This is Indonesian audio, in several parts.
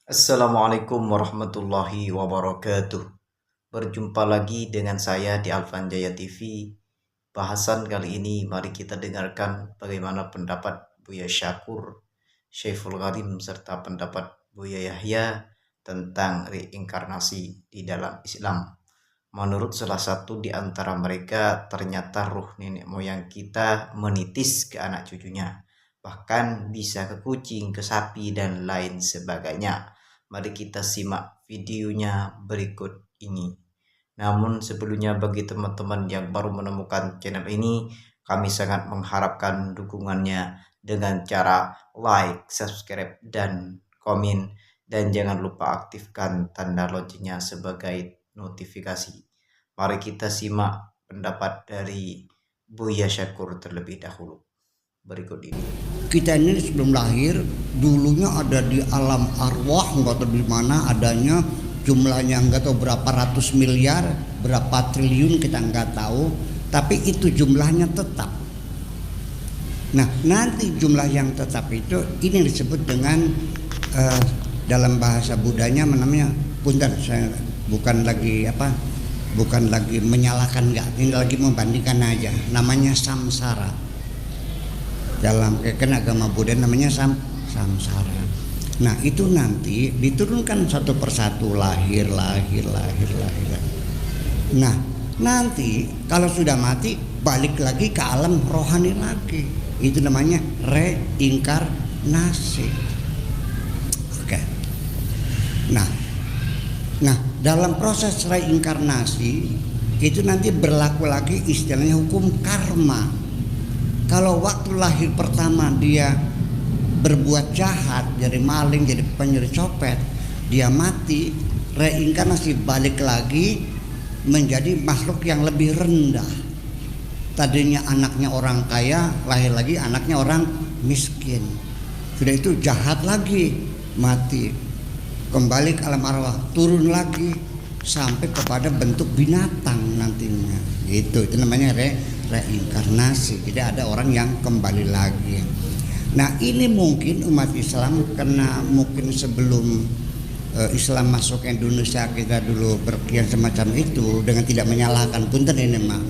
Assalamualaikum warahmatullahi wabarakatuh. Berjumpa lagi dengan saya di Alvan Jaya TV. Bahasan kali ini mari kita dengarkan bagaimana pendapat Buya Syakur, Syaiful Gharim serta pendapat Buya Yahya tentang reinkarnasi di dalam Islam. Menurut salah satu di antara mereka, ternyata ruh nenek moyang kita menitis ke anak cucunya, bahkan bisa ke kucing, ke sapi, dan lain sebagainya. Mari kita simak videonya berikut ini. Namun sebelumnya, bagi teman-teman yang baru menemukan channel ini, kami sangat mengharapkan dukungannya dengan cara like, subscribe, dan komen. Dan jangan lupa aktifkan tanda loncengnya sebagai notifikasi. Mari kita simak pendapat dari Buya Syakur terlebih dahulu. Berikut ini. Kita ini sebelum lahir dulunya ada di alam arwah, nggak tahu di mana adanya, jumlahnya nggak tahu berapa ratus miliar, berapa triliun kita nggak tahu, tapi itu jumlahnya tetap. Nah, nanti jumlah yang tetap itu ini disebut dengan dalam bahasa Budanya namanya, punten saya bukan lagi menyalahkan, nggak, ini lagi membandingkan aja, namanya samsara. Dalam agama Buddha namanya samsara. Nah, itu nanti diturunkan satu persatu, lahir. Nah, nanti kalau sudah mati balik lagi ke alam rohani lagi. Itu namanya reinkarnasi. Oke. Nah, dalam proses reinkarnasi itu nanti berlaku lagi istilahnya hukum karma. Kalau waktu lahir pertama dia berbuat jahat, jadi maling, jadi pencuri copet, dia mati, reinkarnasi balik lagi menjadi makhluk yang lebih rendah. Tadinya anaknya orang kaya, lahir lagi anaknya orang miskin. Sudah itu jahat lagi, mati, kembali ke alam arwah, turun lagi sampai kepada bentuk binatang nantinya. Itu namanya reinkarnasi. Jadi ada orang yang kembali lagi. Nah, ini mungkin umat Islam karena mungkin sebelum Islam masuk ke Indonesia kita dulu berkian semacam itu dengan tidak menyalahkan, punten ini mah.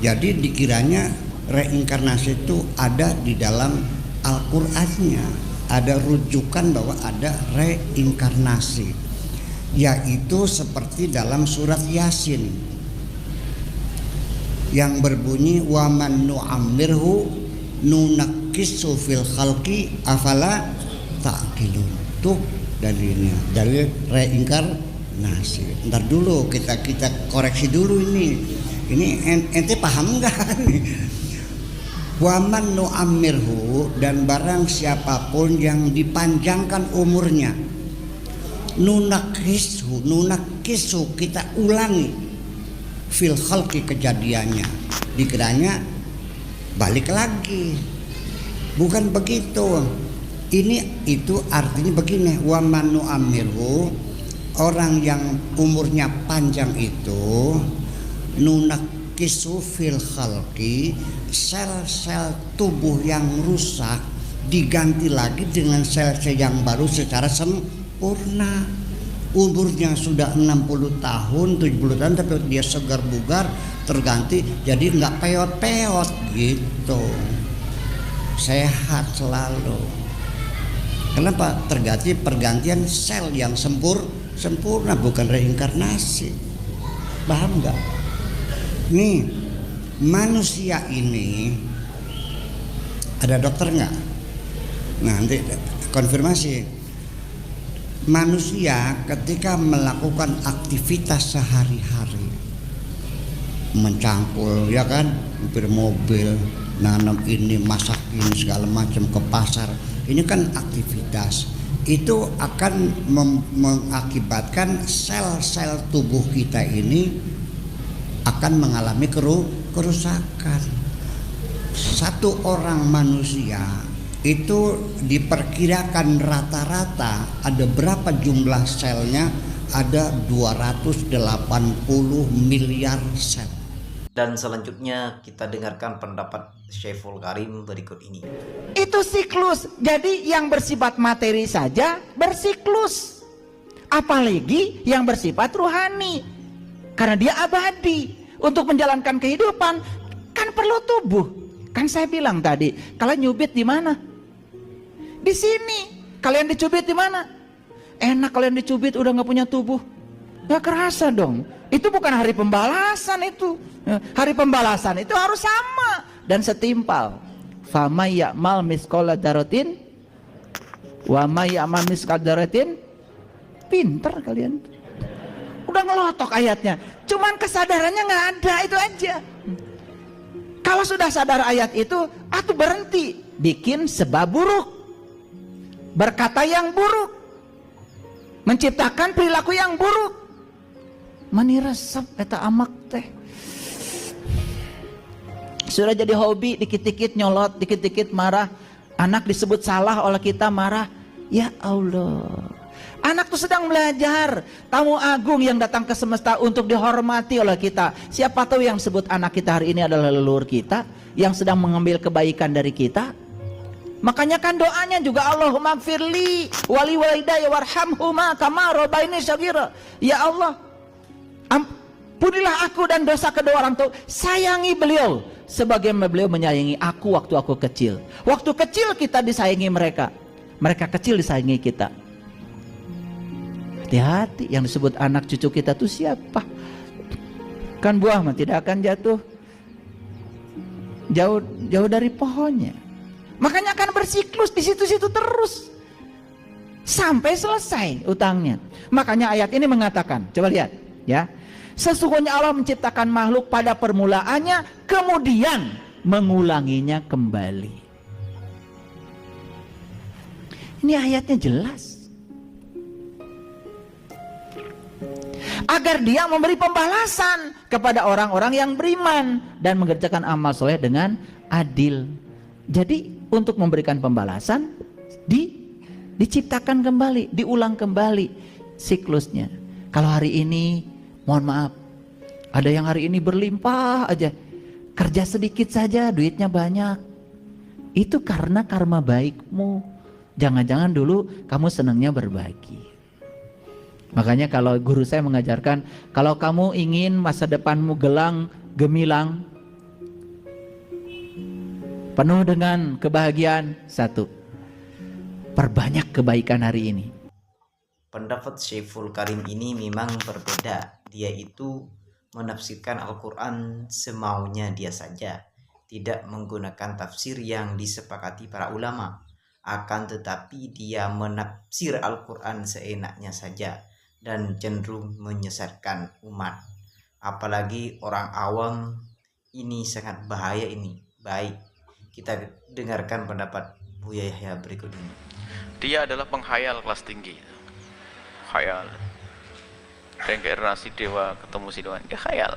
Jadi dikiranya reinkarnasi itu ada di dalam Al-Qur'annya, ada rujukan bahwa ada reinkarnasi, yaitu seperti dalam surat Yasin yang berbunyi wa man nu'ammirhu nunakkisu fil khalqi afala ta'qilun. Tuh dalilnya, dalil reinkarnasi. Ntar dulu kita koreksi dulu ini ente paham enggak nih? Wa man nu'ammirhu, dan barang siapapun yang dipanjangkan umurnya, nunakkisu kita ulangi fil khalqi, kejadiannya, dikiranya balik lagi. Bukan begitu. Itu artinya begini, wa man nu'ammirhu, orang yang umurnya panjang itu, nunakkisu fil khalqi, sel-sel tubuh yang rusak diganti lagi dengan sel-sel yang baru secara sempurna. Umurnya sudah 60 tahun, 70 tahun, tapi dia segar bugar, terganti jadi nggak peot-peot gitu, sehat selalu. Kenapa? Terganti pergantian sel yang sempurna, bukan reinkarnasi. Paham nggak? Nih, manusia ini ada dokter nggak? Nah, nanti konfirmasi. Manusia ketika melakukan aktivitas sehari-hari, mencangkul, ya kan, mobil, nanam ini, masak ini, segala macam, ke pasar, ini kan aktivitas. Itu akan mengakibatkan sel-sel tubuh kita ini akan mengalami kerusakan. Satu orang manusia itu diperkirakan rata-rata ada berapa jumlah selnya? Ada 280 miliar sel. Dan selanjutnya kita dengarkan pendapat Syaiful Gharim berikut ini. Itu siklus. Jadi yang bersifat materi saja bersiklus. apalagi yang bersifat ruhani, karena dia abadi. Untuk menjalankan kehidupan kan perlu tubuh. Kan saya bilang tadi, kalian nyubit di mana? Di sini. Kalian dicubit di mana? Enak kalian dicubit udah nggak punya tubuh. Nggak kerasa dong. Itu bukan hari pembalasan itu. Hari pembalasan itu harus sama dan setimpal. Fama ya'mal misqala dzarratin wa may ya'mal misqala dzarratin. Pinter kalian. Udah ngelotok ayatnya. Cuman kesadarannya nggak ada, itu aja. Kalau sudah sadar ayat itu, atuh berhenti bikin sebab buruk, berkata yang buruk, menciptakan perilaku yang buruk. Mani resep eta amak teh. Sudah jadi hobi, dikit-dikit nyolot, dikit-dikit marah. Anak disebut salah oleh kita marah. Ya Allah. Anak tuh sedang belajar, tamu agung yang datang ke semesta untuk dihormati oleh kita. Siapa tahu yang sebut anak kita hari ini adalah leluhur kita, yang sedang mengambil kebaikan dari kita. Makanya kan doanya juga Allahumma gfirli wali walidayya warhamhuma kama rabbaini shaghira. Ya Allah, ampunilah aku dan dosa kedua orang tua. Sayangi beliau sebagaimana beliau menyayangi aku waktu aku kecil. Waktu kecil kita disayangi mereka, mereka kecil disayangi kita. Hati-hati, yang disebut anak cucu kita tuh siapa? Kan buah mah tidak akan jatuh jauh dari pohonnya. Makanya akan bersiklus di situ-situ terus sampai selesai utangnya. Makanya ayat ini mengatakan, coba lihat ya, sesungguhnya Allah menciptakan makhluk pada permulaannya, kemudian mengulanginya kembali. Ini ayatnya jelas. Agar dia memberi pembalasan kepada orang-orang yang beriman dan mengerjakan amal soleh dengan adil. Jadi untuk memberikan pembalasan diciptakan kembali, diulang kembali siklusnya. Kalau hari ini, mohon maaf, ada yang hari ini berlimpah aja, kerja sedikit saja duitnya banyak. Itu karena karma baikmu. Jangan-jangan dulu kamu senangnya berbagi. Makanya kalau guru saya mengajarkan, kalau kamu ingin masa depanmu gemilang, penuh dengan kebahagiaan, satu, perbanyak kebaikan hari ini. Pendapat Syekhul Karim ini memang berbeda. Dia itu menafsirkan Al-Quran semaunya dia saja, tidak menggunakan tafsir yang disepakati para ulama. Akan tetapi dia menafsir Al-Quran seenaknya saja dan cenderung menyesatkan umat. Apalagi orang awam, ini sangat bahaya ini. Baik, kita dengarkan pendapat Buya Yahya berikut ini. Dia adalah penghayal kelas tinggi. Khayal. Reinkarnasi dewa ketemu si dewa. Dia khayal.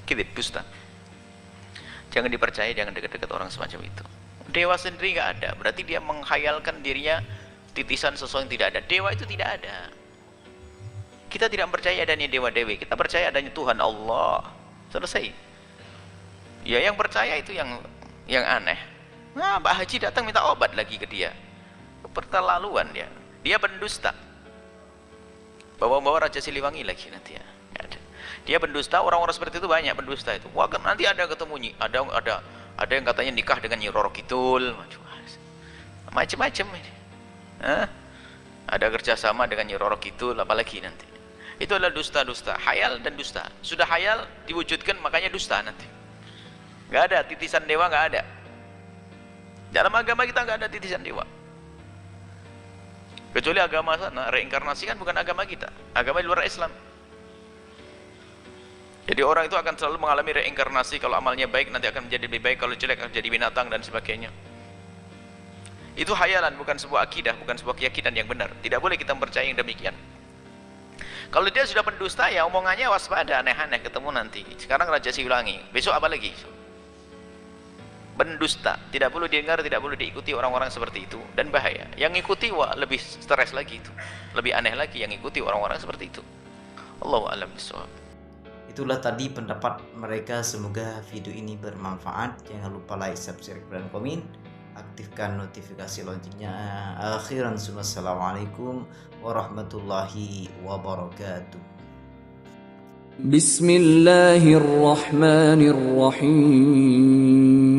Kidip, dusta. Jangan dipercaya, jangan dekat-dekat orang semacam itu. Dewa sendiri nggak ada. Berarti dia menghayalkan dirinya titisan sesuatu yang tidak ada. Dewa itu tidak ada. Kita tidak percaya adanya dewa dewi, kita percaya adanya Tuhan Allah. Selesai. Ya yang percaya itu yang aneh. Nah, Mbak Haji datang minta obat lagi ke dia. Keterlaluan dia. Dia pendusta. Bawa-bawa Raja Siliwangi lagi nanti ya. Dia pendusta, orang-orang seperti itu banyak pendusta itu. Wah, kan nanti ada ketemu ada yang katanya nikah dengan Nyi Roro Kidul, macam-macam ini. Ada kerjasama dengan Nyi Roro Kidul, apalagi nanti. Itu adalah dusta-dusta, hayal dan dusta. Sudah hayal diwujudkan, makanya dusta nanti. Nggak ada titisan dewa, nggak ada. Dalam agama kita nggak ada titisan dewa. Kecuali agama sana, reinkarnasi kan bukan agama kita, agama di luar Islam. Jadi orang itu akan selalu mengalami reinkarnasi. Kalau amalnya baik nanti akan menjadi lebih baik, kalau jelek akan jadi binatang dan sebagainya. Itu hayalan, bukan sebuah akidah, bukan sebuah keyakinan yang benar. Tidak boleh kita percaya yang demikian. Kalau dia sudah pendusta, ya omongannya waspada, aneh-aneh, ketemu nanti. Sekarang Raja Siliwangi, besok apa lagi? Pendusta, tidak perlu didengar, tidak perlu diikuti orang-orang seperti itu, dan bahaya. Yang ngikuti, wah lebih stres lagi itu, lebih aneh lagi yang ngikuti orang-orang seperti itu. Allahu a'lam bishawab. Itulah tadi pendapat mereka. Semoga video ini bermanfaat. Jangan lupa like, subscribe, dan komen. aktifkan notifikasi loncengnya. Akhiran, assalamualaikum warahmatullahi wabarakatuh. Bismillahirrahmanirrahim.